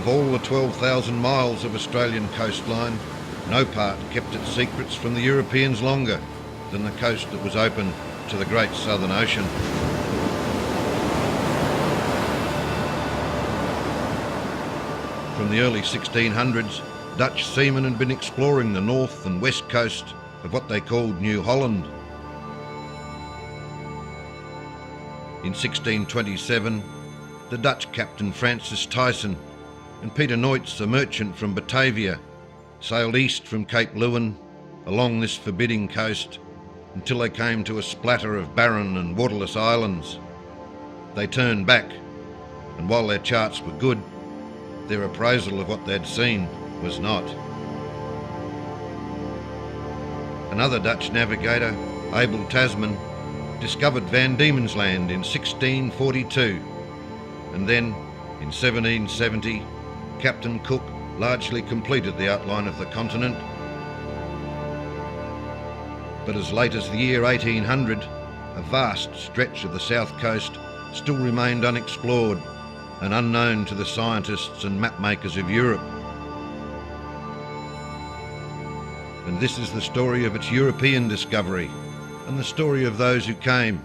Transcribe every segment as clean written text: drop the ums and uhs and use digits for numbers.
Of all the 12,000 miles of Australian coastline, no part kept its secrets from the Europeans longer than the coast that was open to the great Southern Ocean. From the early 1600s, Dutch seamen had been exploring the north and west coast of what they called New Holland. In 1627, the Dutch captain Francis Thijssen and Peter Noyts, a merchant from Batavia, sailed east from Cape Leeuwin along this forbidding coast until they came to a splatter of barren and waterless islands. They turned back, and while their charts were good, their appraisal of what they'd seen was not. Another Dutch navigator, Abel Tasman, discovered Van Diemen's Land in 1642, and then, in 1770, Captain Cook largely completed the outline of the continent. But as late as the year 1800, a vast stretch of the south coast still remained unexplored and unknown to the scientists and mapmakers of Europe. And this is the story of its European discovery and the story of those who came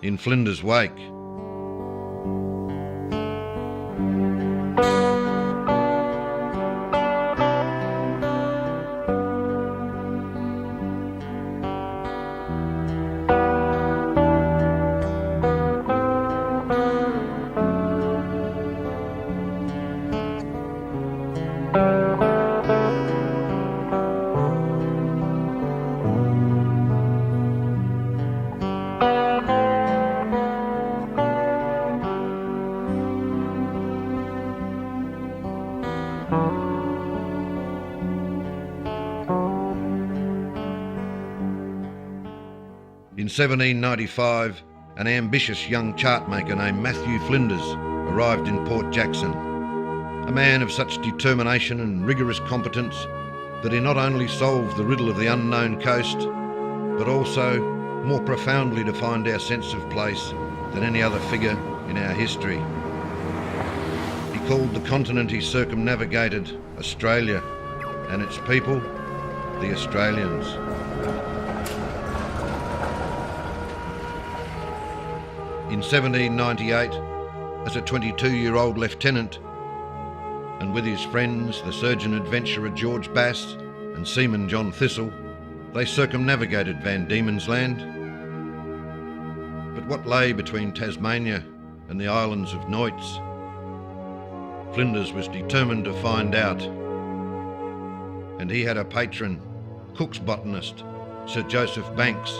in Flinders Wake. In 1795, an ambitious young chartmaker named Matthew Flinders arrived in Port Jackson, a man of such determination and rigorous competence that he not only solved the riddle of the unknown coast, but also more profoundly defined our sense of place than any other figure in our history. He called the continent he circumnavigated Australia, and its people the Australians. In 1798, as a 22-year-old lieutenant, and with his friends, the surgeon adventurer George Bass and seaman John Thistle, they circumnavigated Van Diemen's Land. But what lay between Tasmania and the islands of Noyts? Flinders was determined to find out. And he had a patron, Cook's botanist, Sir Joseph Banks,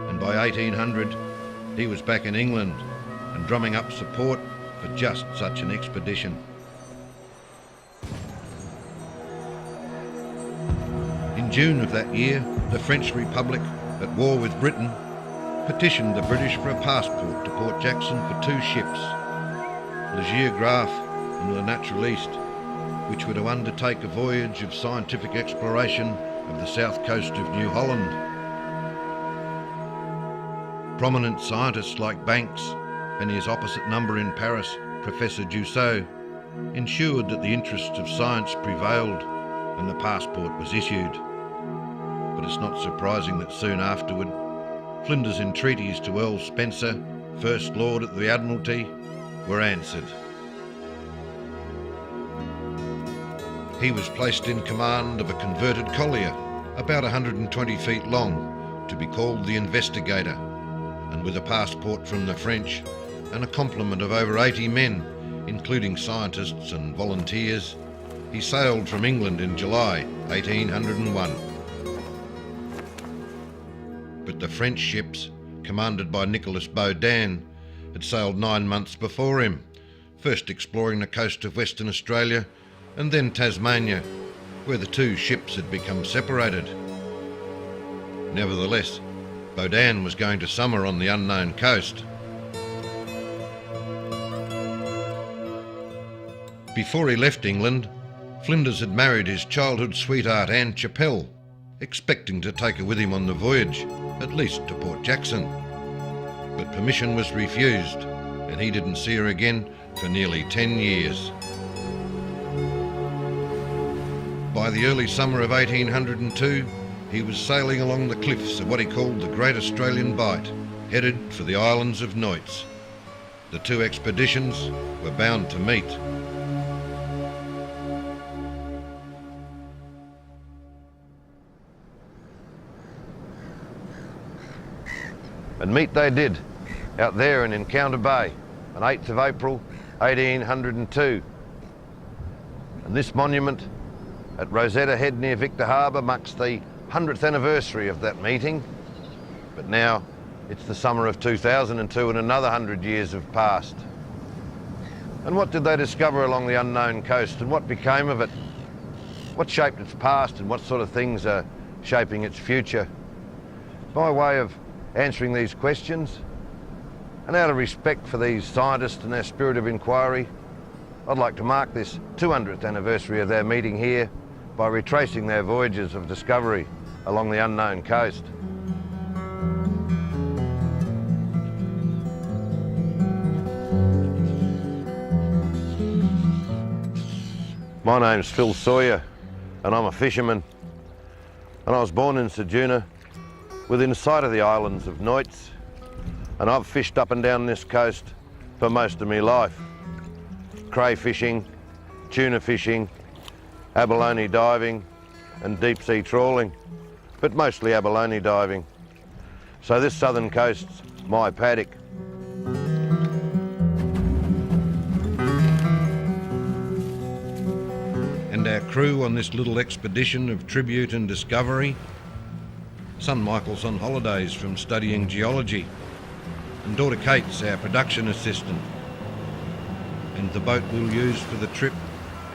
and by 1800, he was back in England and drumming up support for just such an expedition. In June of that year, the French Republic, at war with Britain, petitioned the British for a passport to Port Jackson for two ships, Le Géographe and Le Naturaliste, which were to undertake a voyage of scientific exploration of the south coast of New Holland. Prominent scientists like Banks and his opposite number in Paris, Professor Dussault, ensured that the interests of science prevailed and the passport was issued. But it's not surprising that soon afterward, Flinders' entreaties to Earl Spencer, First Lord at the Admiralty, were answered. He was placed in command of a converted collier, about 120 feet long, to be called the Investigator, and with a passport from the French and a complement of over 80 men, including scientists and volunteers, he sailed from England in July 1801. But the French ships, commanded by Nicolas Baudin, had sailed 9 months before him, first exploring the coast of Western Australia and then Tasmania, where the two ships had become separated. Nevertheless, Baudin was going to summer on the unknown coast. Before he left England, Flinders had married his childhood sweetheart Anne Chappell, expecting to take her with him on the voyage, at least to Port Jackson. But permission was refused, and he didn't see her again for nearly 10 years. by the early summer of 1802, he was sailing along the cliffs of what he called the Great Australian Bight, headed for the islands of Noits. The two expeditions were bound to meet. And meet they did, out there in Encounter Bay, on 8th of April, 1802. And this monument at Rosetta Head near Victor Harbour marks the 100th anniversary of that meeting. But now it's the summer of 2002 and another 100 years have passed. And what did they discover along the unknown coast, and what became of it? What shaped its past, and what sort of things are shaping its future? By way of answering these questions, and out of respect for these scientists and their spirit of inquiry, I'd like to mark this 200th anniversary of their meeting here by retracing their voyages of discovery along the unknown coast. My name's Phil Sawyer, and I'm a fisherman, and I was born in Ceduna, within sight of the islands of Noits, and I've fished up and down this coast for most of my life. Cray fishing, tuna fishing, abalone diving and deep sea trawling, but mostly abalone diving. So this southern coast's my paddock. And our crew on this little expedition of tribute and discovery: son Michael's on holidays from studying geology, and daughter Kate's our production assistant. And the boat we'll use for the trip,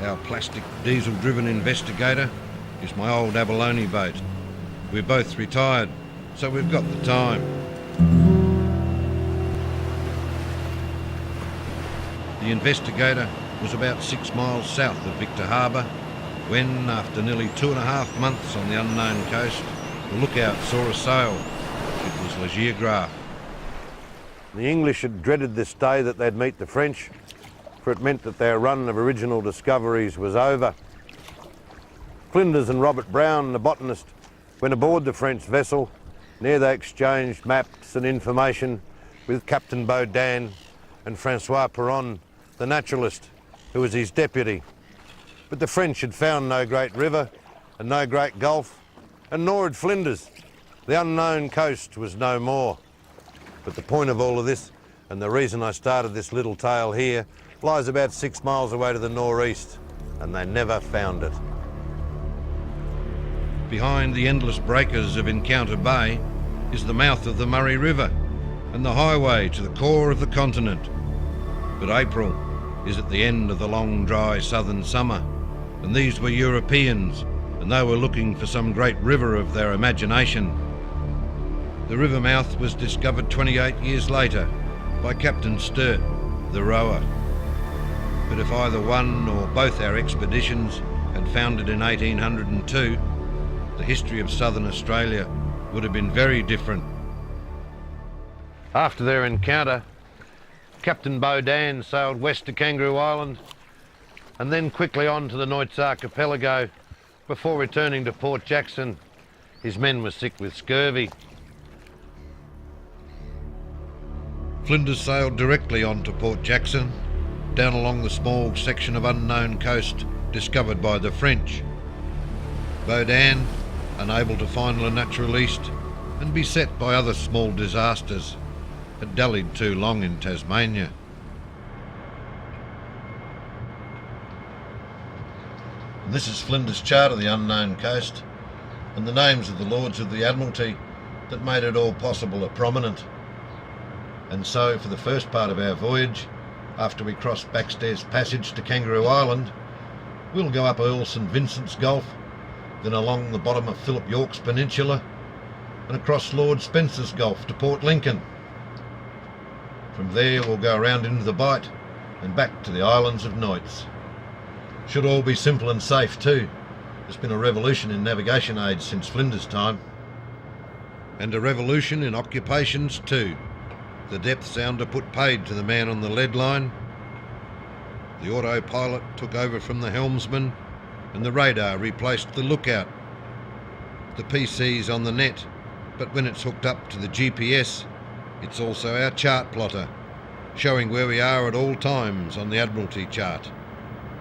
our plastic diesel-driven Investigator, is my old abalone boat. We're both retired, so we've got the time. The Investigator was about 6 miles south of Victor Harbour when, after nearly 2.5 months on the unknown coast, the lookout saw a sail. It was Le Géographe. The English had dreaded this day that they'd meet the French, for it meant that their run of original discoveries was over. Flinders and Robert Brown, the botanist, went aboard the French vessel. There they exchanged maps and information with Captain Baudin and Francois Perron, the naturalist, who was his deputy. But the French had found no great river and no great gulf, and nor had Flinders. The unknown coast was no more. But the point of all of this, and the reason I started this little tale here, lies about 6 miles away to the northeast, and they never found it. Behind the endless breakers of Encounter Bay is the mouth of the Murray River and the highway to the core of the continent. But April is at the end of the long, dry southern summer, and these were Europeans, and they were looking for some great river of their imagination. The river mouth was discovered 28 years later by Captain Sturt, the rower. But if either one or both our expeditions had found it in 1802, the history of southern Australia would have been very different. After their encounter, Captain Baudin sailed west to Kangaroo Island and then quickly on to the Noits Archipelago before returning to Port Jackson. His men were sick with scurvy. Flinders sailed directly on to Port Jackson, down along the small section of unknown coast discovered by the French. Baudin, unable to find Le Naturaliste and beset by other small disasters, had dallied too long in Tasmania. And this is Flinders' chart of the unknown coast, and the names of the Lords of the Admiralty that made it all possible are prominent. And so, for the first part of our voyage, after we cross Backstairs Passage to Kangaroo Island, we'll go up Earl St Vincent's Gulf, then along the bottom of Philip York's Peninsula, and across Lord Spencer's Gulf to Port Lincoln. From there we'll go around into the Bight and back to the islands of Noits. Should all be simple and safe too. There's been a revolution in navigation aids since Flinders' time. And a revolution in occupations too. The depth sounder put paid to the man on the lead line. The autopilot took over from the helmsman, and the radar replaced the lookout. The PC's on the net, but when it's hooked up to the GPS, it's also our chart plotter, showing where we are at all times on the Admiralty chart.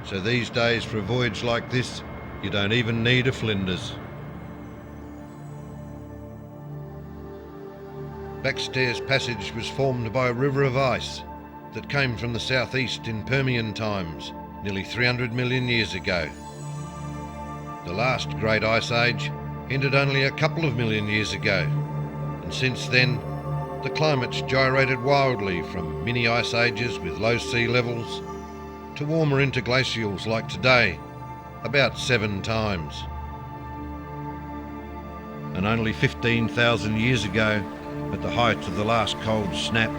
So these days, for a voyage like this, you don't even need a Flinders. Backstairs Passage was formed by a river of ice that came from the southeast in Permian times, nearly 300 million years ago. The last great ice age ended only a couple of million years ago, and since then the climate's gyrated wildly from mini ice ages with low sea levels to warmer interglacials like today, about 7 times. And only 15,000 years ago, at the height of the last cold snap,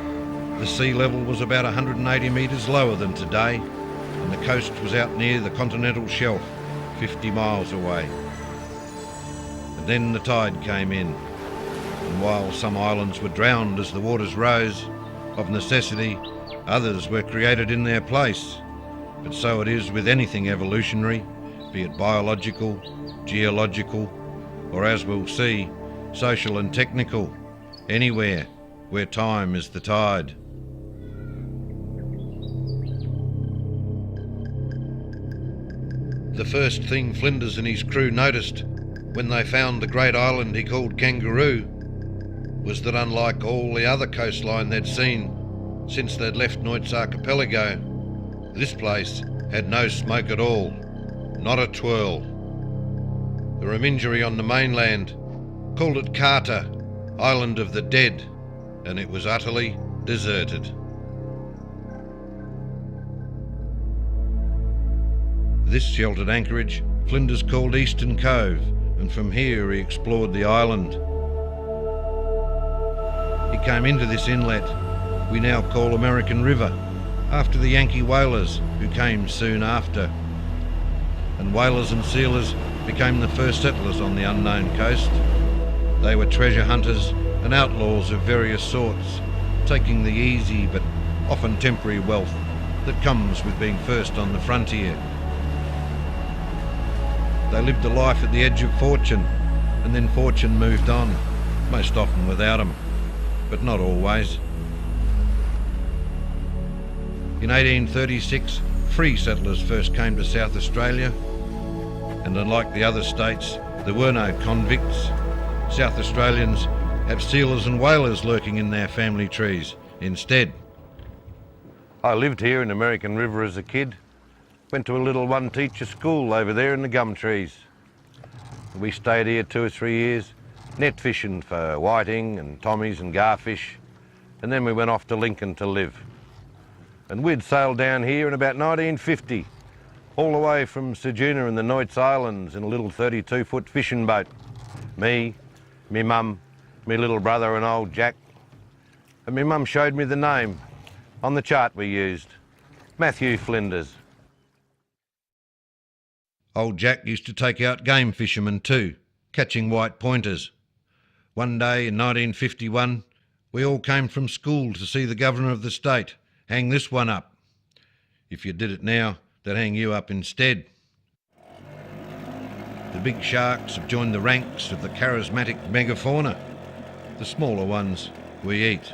the sea level was about 180 metres lower than today, and the coast was out near the continental shelf, 50 miles away. And then the tide came in, and while some islands were drowned as the waters rose, of necessity, others were created in their place. But so it is with anything evolutionary, be it biological, geological, or as we'll see, social and technical, anywhere where time is the tide. The first thing Flinders and his crew noticed when they found the great island he called Kangaroo was that unlike all the other coastline they'd seen since they'd left Noit's archipelago, this place had no smoke at all, not a twirl. The Remingeri on the mainland called it Carter, Island of the Dead, and it was utterly deserted. This sheltered anchorage Flinders called Eastern Cove, and from here he explored the island. He came into this inlet we now call American River, after the Yankee whalers who came soon after. And whalers and sealers became the first settlers on the unknown coast. They were treasure hunters and outlaws of various sorts, taking the easy but often temporary wealth that comes with being first on the frontier. They lived a life at the edge of fortune, and then fortune moved on, most often without them, but not always. In 1836, free settlers first came to South Australia, and unlike the other states, there were no convicts. South Australians have sealers and whalers lurking in their family trees instead. I lived here in American River as a kid. Went to a little one-teacher school over there in the gum trees. We stayed here 2 or 3 years, net fishing for whiting and tommies and garfish, and then we went off to Lincoln to live. And we'd sailed down here in about 1950, all the way from Ceduna and the Noit's Islands in a little 32-foot fishing boat. Me, me mum, me little brother and old Jack. And me mum showed me the name on the chart we used, Matthew Flinders. Old Jack used to take out game fishermen too, catching white pointers. One day in 1951, we all came from school to see the Governor of the state hang this one up. If you did it now, they'd hang you up instead. The big sharks have joined the ranks of the charismatic megafauna. The smaller ones we eat.